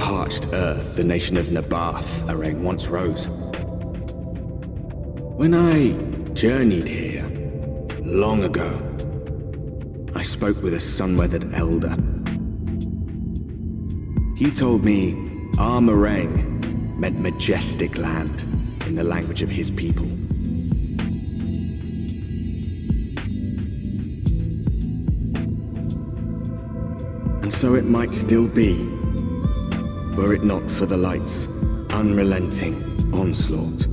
parched earth the nation of Amh Araeng once rose. When I journeyed here, long ago, I spoke with a sun-weathered elder. He told me Amh Araeng meant majestic land in the language of his people. And so it might still be, were it not for the light's unrelenting onslaught.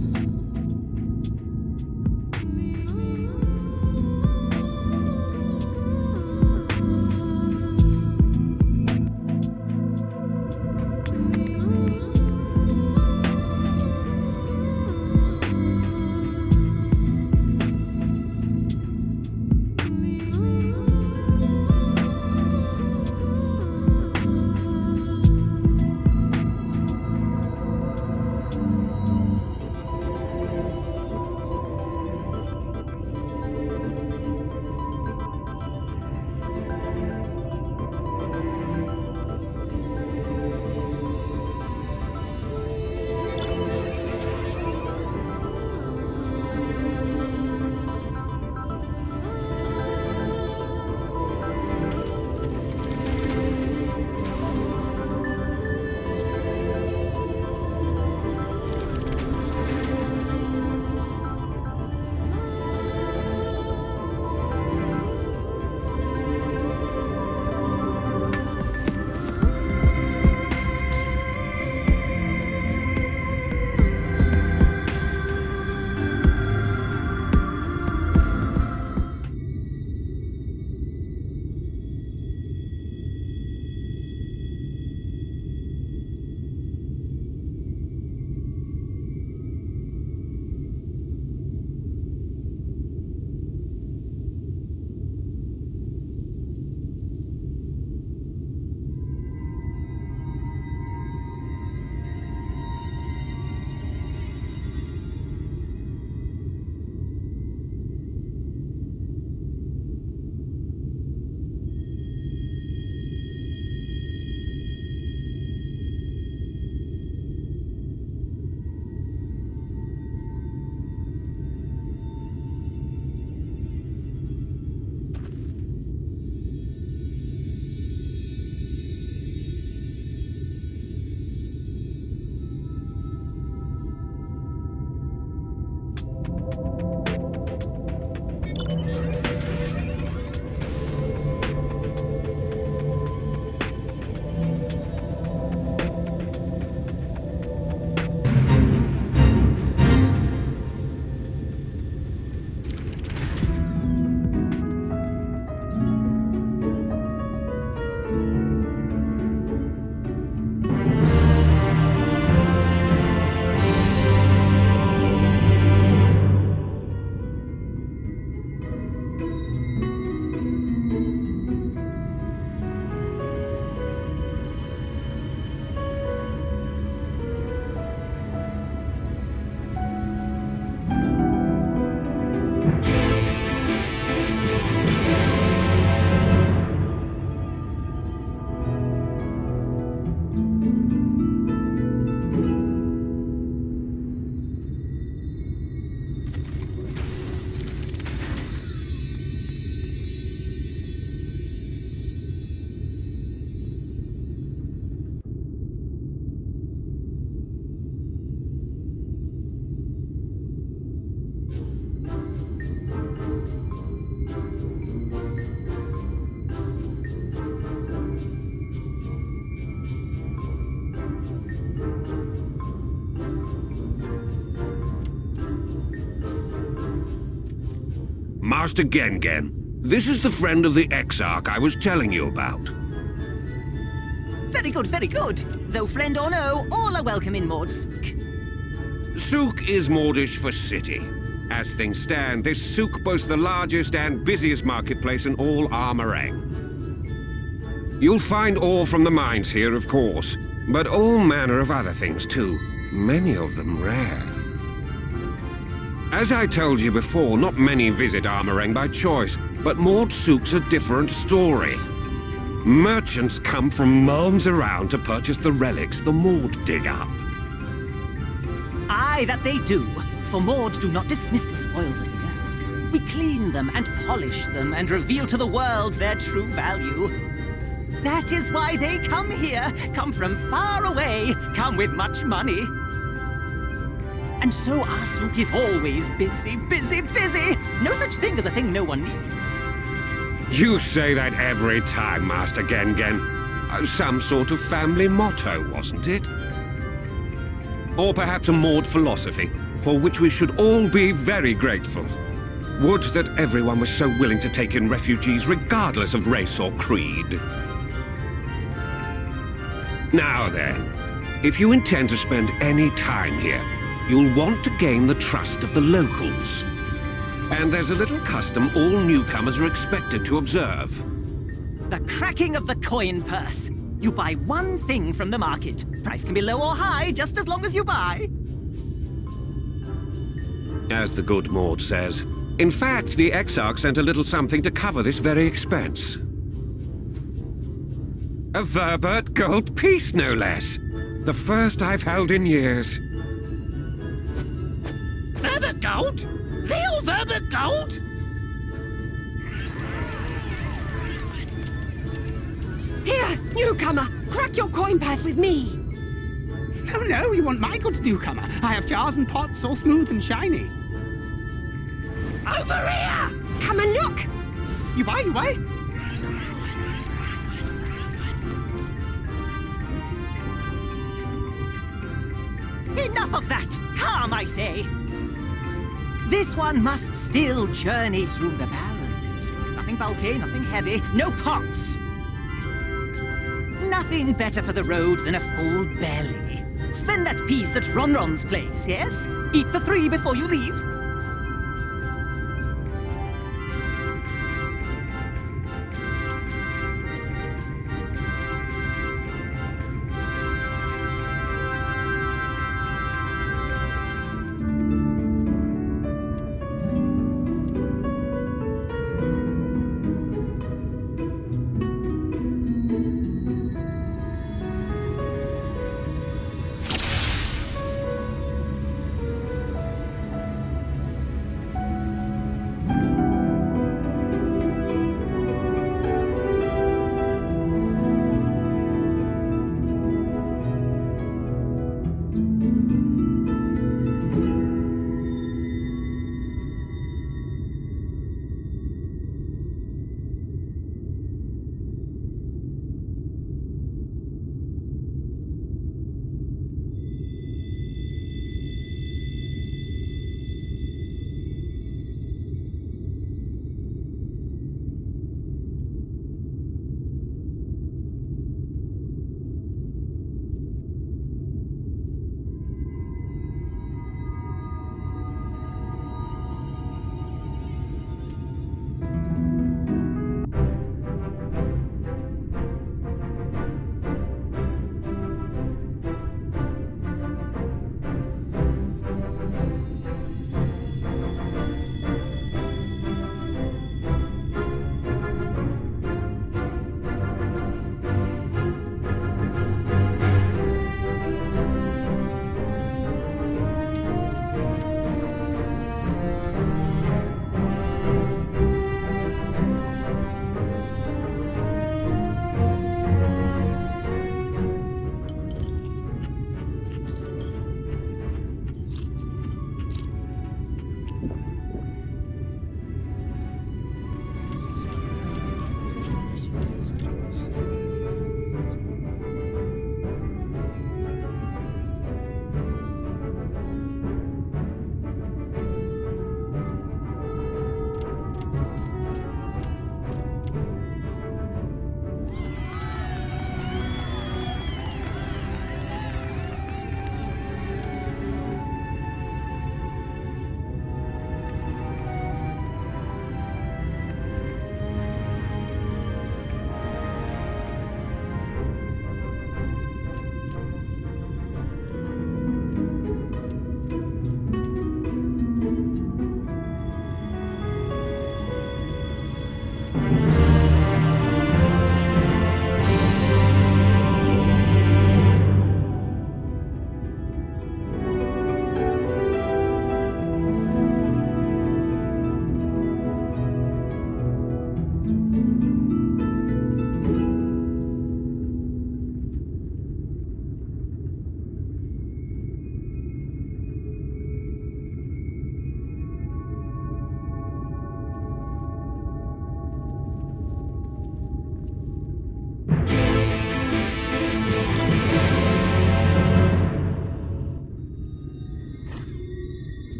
Master Ghen Gen, this is the friend of the Exarch I was telling you about. Very good, very good. Though friend or no, all are welcome in Mordsook. Souk is Mordish for city. As things stand, this souk boasts the largest and busiest marketplace in all Amh Araeng. You'll find ore from the mines here, of course, but all manner of other things too, many of them rare. As I told you before, not many visit Amh Araeng by choice, but Mordsook's a different story. Merchants come from miles around to purchase the relics the Maud dig up. Aye, that they do. For Maud do not dismiss the spoils of the earth. We clean them and polish them and reveal to the world their true value. That is why they come here, come from far away, come with much money. And so our souk is always busy, busy, busy. No such thing as a thing no one needs. You say that every time, Master Ghen Gen. Some sort of family motto, wasn't it? Or perhaps a Maud philosophy, for which we should all be very grateful. Would that everyone was so willing to take in refugees regardless of race or creed. Now then, if you intend to spend any time here, you'll want to gain the trust of the locals. And there's a little custom all newcomers are expected to observe. The cracking of the coin purse. You buy one thing from the market. Price can be low or high, just as long as you buy. As the good Maud says. In fact, the Exarch sent a little something to cover this very expense. A Verbert gold piece, no less. The first I've held in years. Verbert gold? Real Verbert gold? Here, newcomer, crack your coin purse with me. Oh no, you want my goods, newcomer. I have jars and pots all smooth and shiny. Over here! Come and look. You buy, you buy. Enough of that! Calm, I say! This one must still journey through the barrens. Nothing bulky, nothing heavy, no pots. Nothing better for the road than a full belly. Spend that piece at Ronron's place, yes? Eat for 3 before you leave.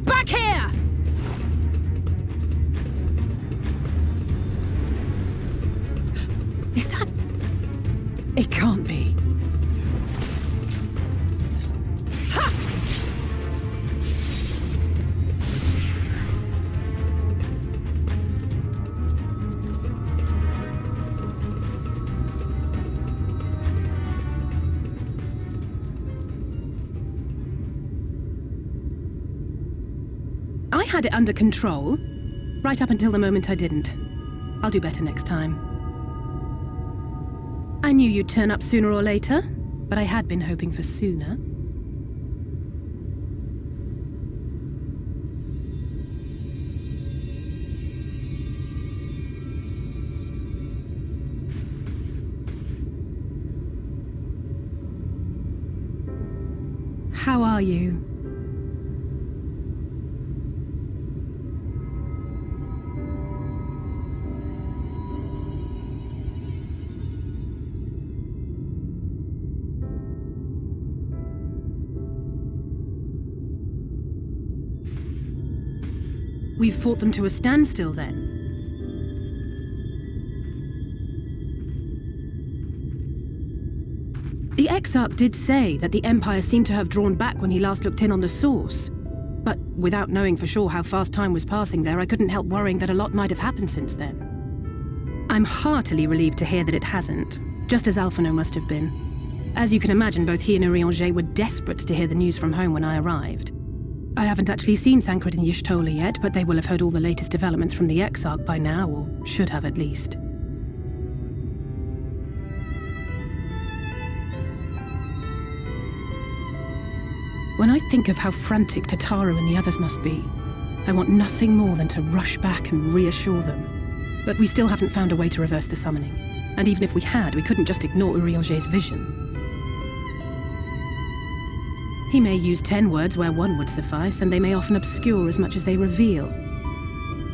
Back here! Is that... It can't be. Ha! I had it under control, right up until the moment I didn't. I'll do better next time. I knew you'd turn up sooner or later, but I had been hoping for sooner. How are you? We've fought them to a standstill, then. The Exarch did say that the Empire seemed to have drawn back when he last looked in on the source. But without knowing for sure how fast time was passing there, I couldn't help worrying that a lot might have happened since then. I'm heartily relieved to hear that it hasn't, just as Alphino must have been. As you can imagine, both he and Araeng were desperate to hear the news from home when I arrived. I haven't actually seen Thancred and Y'shtola yet, but they will have heard all the latest developments from the Exarch by now, or should have at least. When I think of how frantic Tataru and the others must be, I want nothing more than to rush back and reassure them. But we still haven't found a way to reverse the summoning. And even if we had, we couldn't just ignore Urielge's vision. He may use 10 words where 1 would suffice, and they may often obscure as much as they reveal.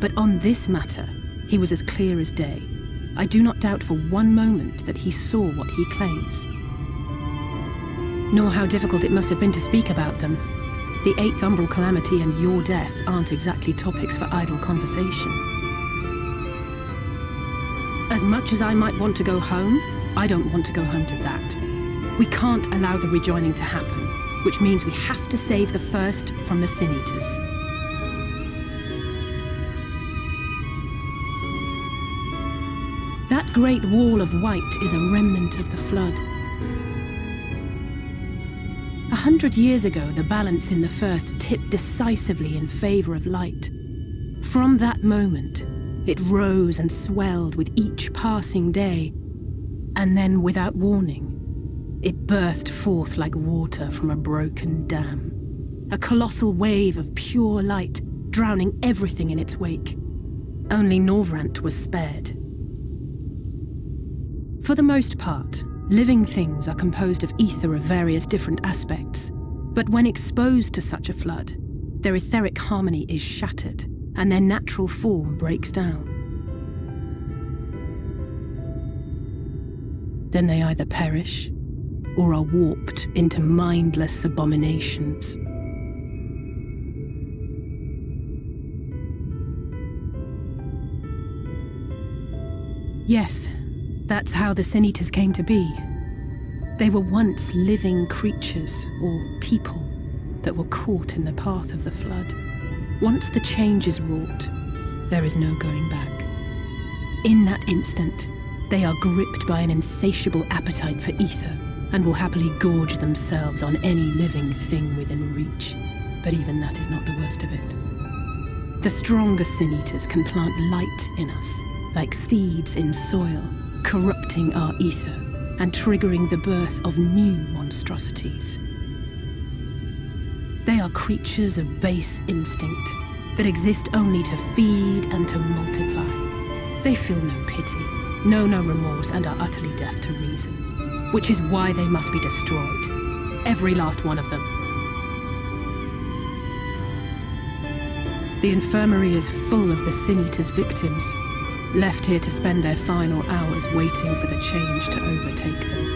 But on this matter, he was as clear as day. I do not doubt for one moment that he saw what he claims. Nor how difficult it must have been to speak about them. The 8th Umbral Calamity and your death aren't exactly topics for idle conversation. As much as I might want to go home, I don't want to go home to that. We can't allow the rejoining to happen, which means we have to save the first from the Sin Eaters. That great wall of white is a remnant of the Flood. 100 years ago, the balance in the First tipped decisively in favor of light. From that moment, it rose and swelled with each passing day, and then, without warning, it burst forth like water from a broken dam. A colossal wave of pure light, drowning everything in its wake. Only Norvrant was spared. For the most part, living things are composed of ether of various different aspects. But when exposed to such a flood, their etheric harmony is shattered, and their natural form breaks down. Then they either perish, or are warped into mindless abominations. Yes, that's how the Sin Eaters came to be. They were once living creatures, or people, that were caught in the path of the Flood. Once the change is wrought, there is no going back. In that instant, they are gripped by an insatiable appetite for ether, and will happily gorge themselves on any living thing within reach. But even that is not the worst of it. The stronger Sin Eaters can plant light in us, like seeds in soil, corrupting our ether and triggering the birth of new monstrosities. They are creatures of base instinct that exist only to feed and to multiply. They feel no pity, know no remorse, and are utterly deaf to reason. Which is why they must be destroyed. Every last one of them. The infirmary is full of the Sin Eaters' victims, left here to spend their final hours waiting for the change to overtake them.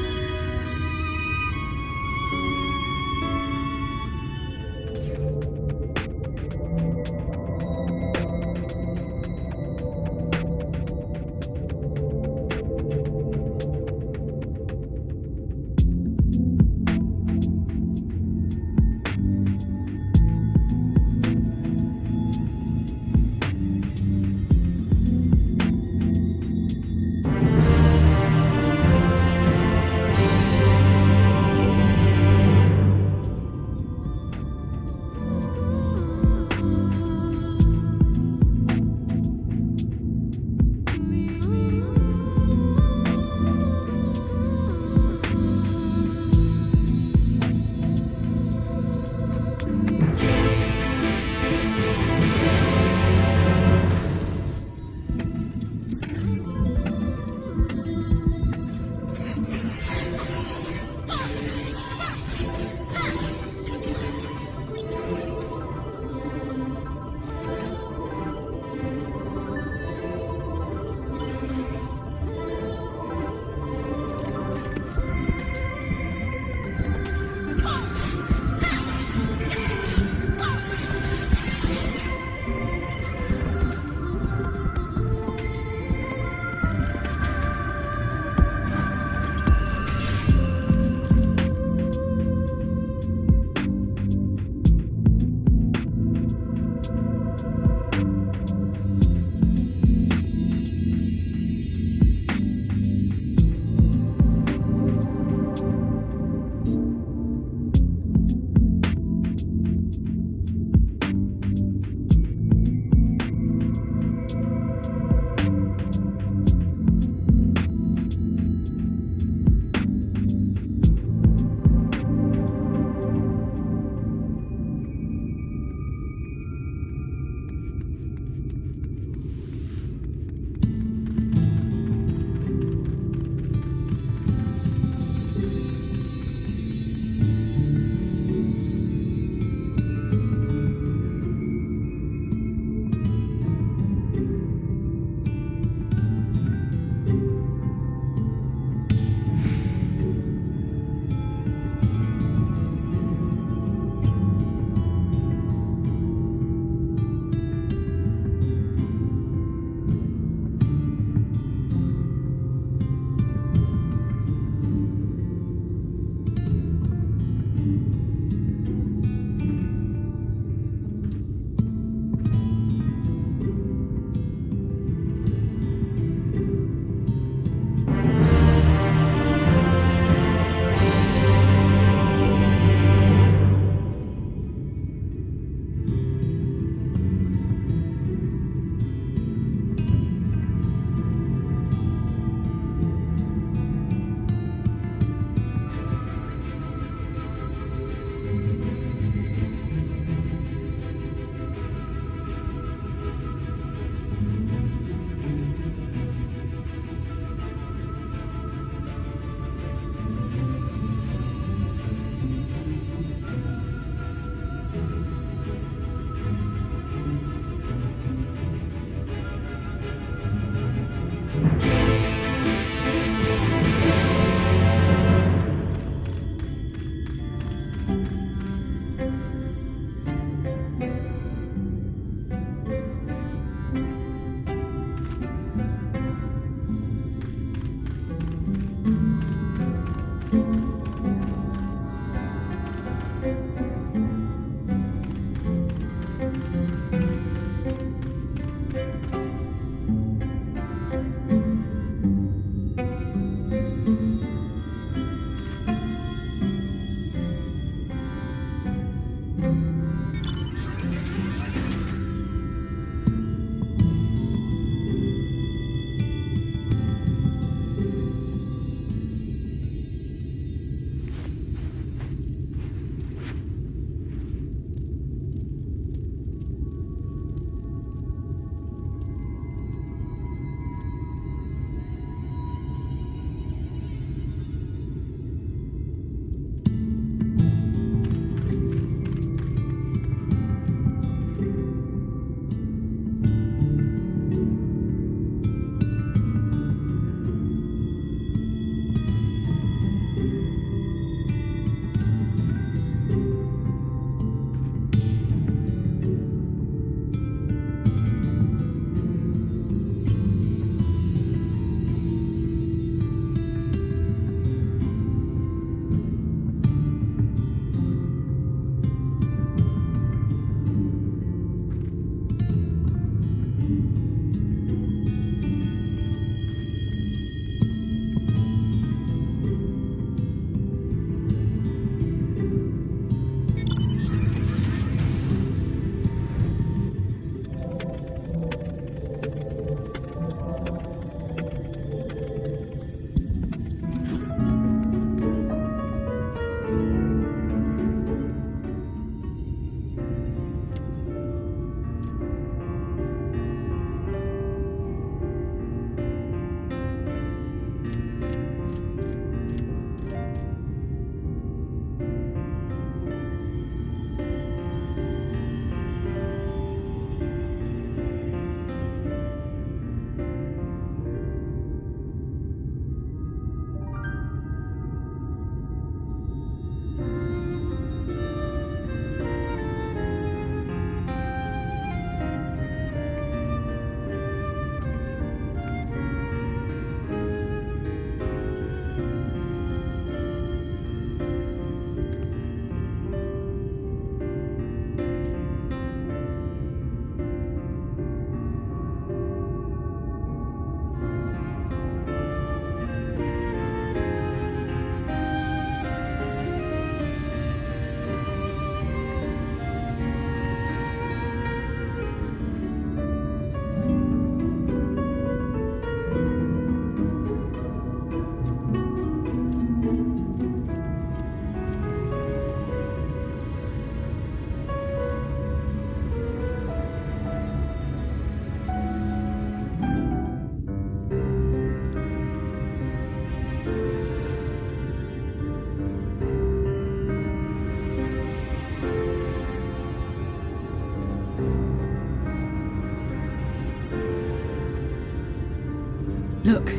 Look,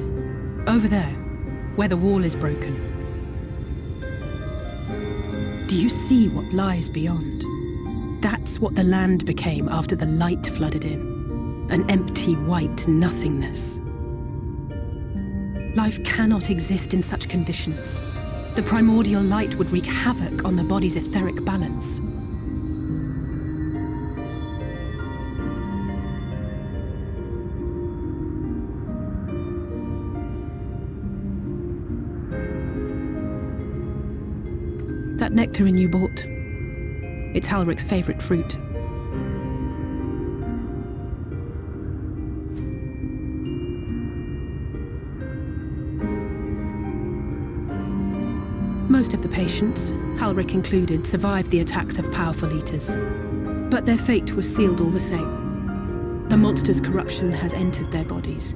over there, where the wall is broken. Do you see what lies beyond? That's what the land became after the light flooded in. An empty, white nothingness. Life cannot exist in such conditions. The primordial light would wreak havoc on the body's etheric balance. That nectarine you bought, it's Halric's favorite fruit. Most of the patients, Halric included, survived the attacks of powerful eaters. But their fate was sealed all the same. The monster's corruption has entered their bodies,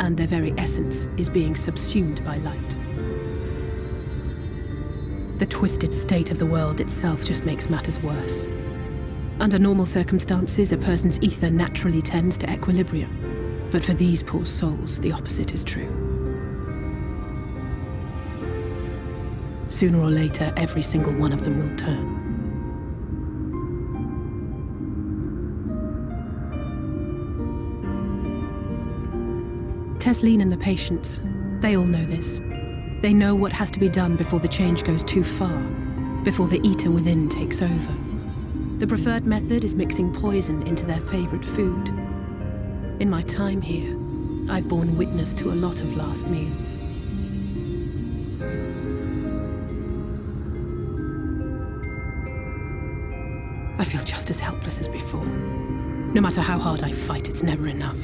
and their very essence is being subsumed by light. The twisted state of the world itself just makes matters worse. Under normal circumstances, a person's ether naturally tends to equilibrium. But for these poor souls, the opposite is true. Sooner or later, every single one of them will turn. Tesleen and the patients, they all know this. They know what has to be done before the change goes too far, before the eater within takes over. The preferred method is mixing poison into their favorite food. In my time here, I've borne witness to a lot of last meals. I feel just as helpless as before. No matter how hard I fight, it's never enough.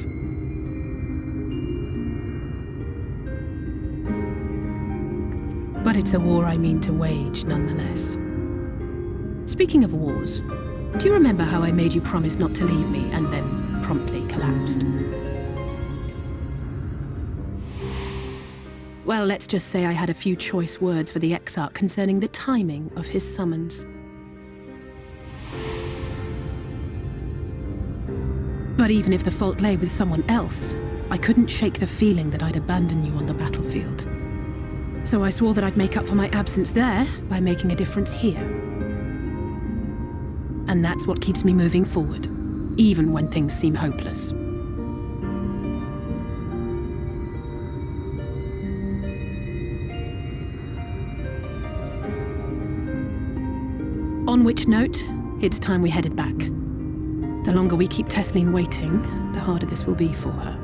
But it's a war I mean to wage, nonetheless. Speaking of wars, do you remember how I made you promise not to leave me and then promptly collapsed? Well, let's just say I had a few choice words for the Exarch concerning the timing of his summons. But even if the fault lay with someone else, I couldn't shake the feeling that I'd abandon you on the battlefield. So I swore that I'd make up for my absence there by making a difference here. And that's what keeps me moving forward, even when things seem hopeless. On which note, it's time we headed back. The longer we keep Tesleen waiting, the harder this will be for her.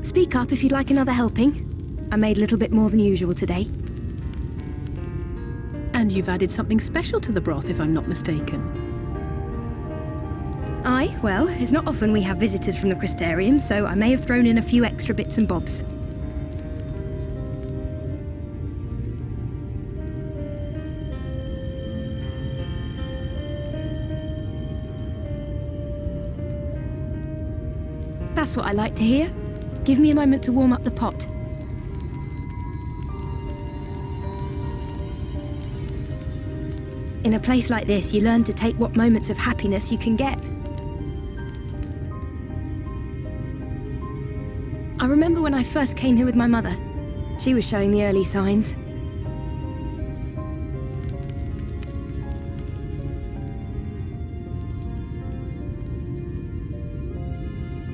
Speak up if you'd like another helping. I made a little bit more than usual today. And you've added something special to the broth, if I'm not mistaken. Aye, well, it's not often we have visitors from the Crystarium, so I may have thrown in a few extra bits and bobs. That's what I like to hear. Give me a moment to warm up the pot. In a place like this, you learn to take what moments of happiness you can get. I remember when I first came here with my mother. She was showing the early signs.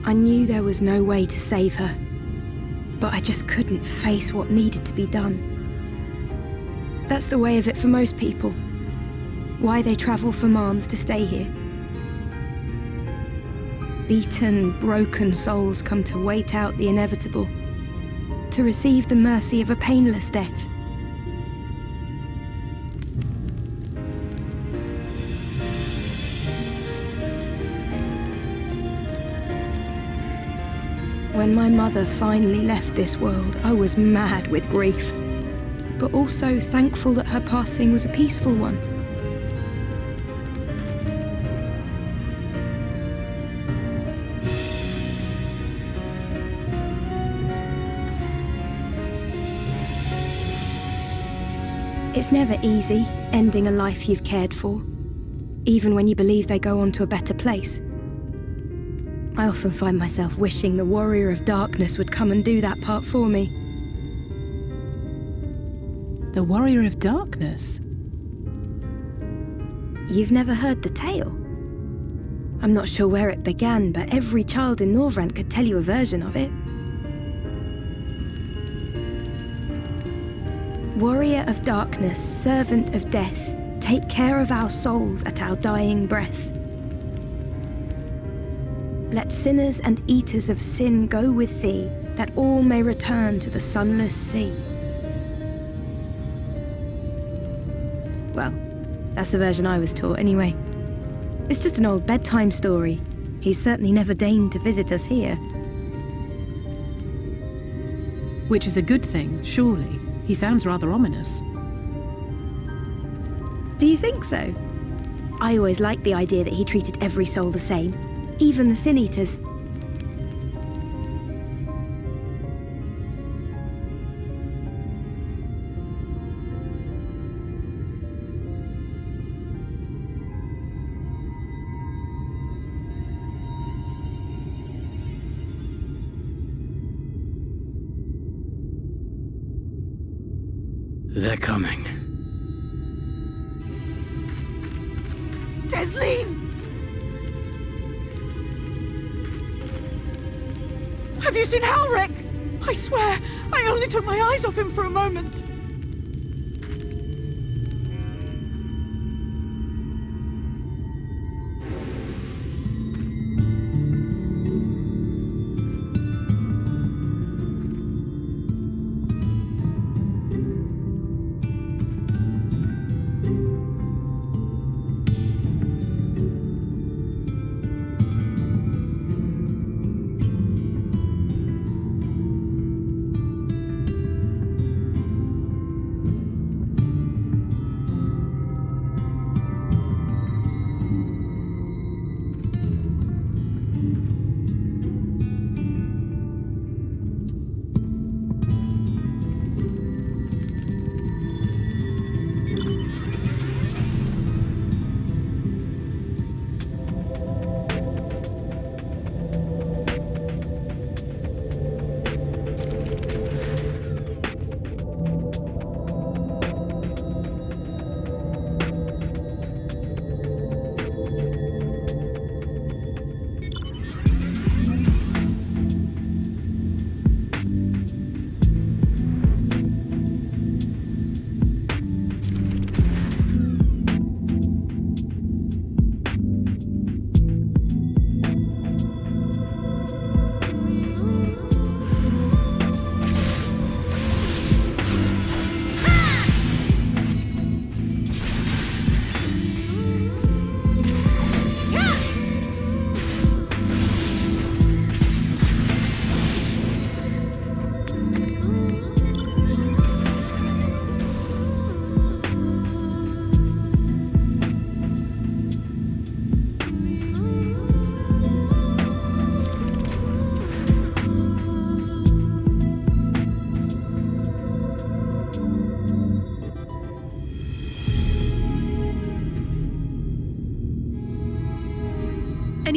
I knew there was no way to save her, but I just couldn't face what needed to be done. That's the way of it for most people. Why they travel from arms to stay here. Beaten, broken souls come to wait out the inevitable, to receive the mercy of a painless death. When my mother finally left this world, I was mad with grief, but also thankful that her passing was a peaceful one. It's never easy, ending a life you've cared for, even when you believe they go on to a better place. I often find myself wishing the Warrior of Darkness would come and do that part for me. The Warrior of Darkness? You've never heard the tale? I'm not sure where it began, but every child in Norvrent could tell you a version of it. Warrior of Darkness, servant of death, take care of our souls at our dying breath. Let sinners and eaters of sin go with thee, that all may return to the sunless sea. Well, that's the version I was taught anyway. It's just an old bedtime story. He's certainly never deigned to visit us here. Which is a good thing, surely. He sounds rather ominous. Do you think so? I always liked the idea that he treated every soul the same, even the Sin Eaters. They're coming. Tesleen! Have you seen Halric? I swear, I only took my eyes off him for a moment.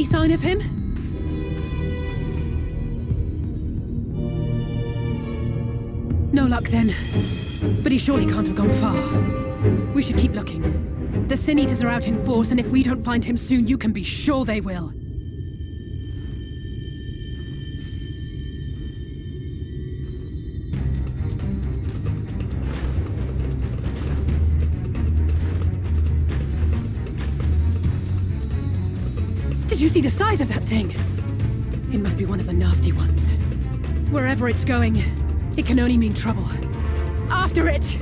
Any sign of him? No luck then. But he surely can't have gone far. We should keep looking. The Sin Eaters are out in force, and if we don't find him soon, you can be sure they will. Did you see the size of that thing? It must be one of the nasty ones. Wherever it's going, it can only mean trouble. After it!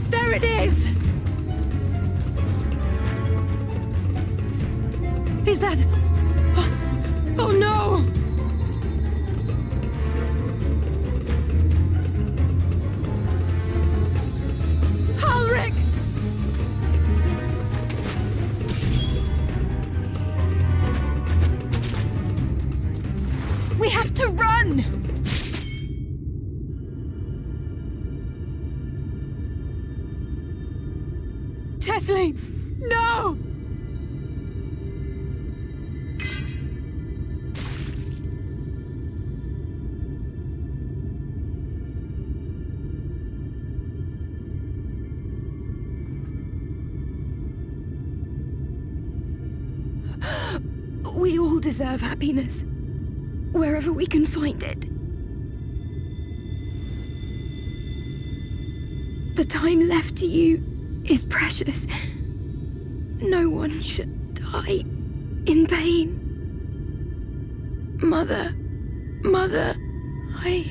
There it is! Is that... Oh no! Ulrich! We have to run! Tesleen! No! We all deserve happiness, wherever we can find it. The time left to you is precious. No one should die in pain. Mother, I...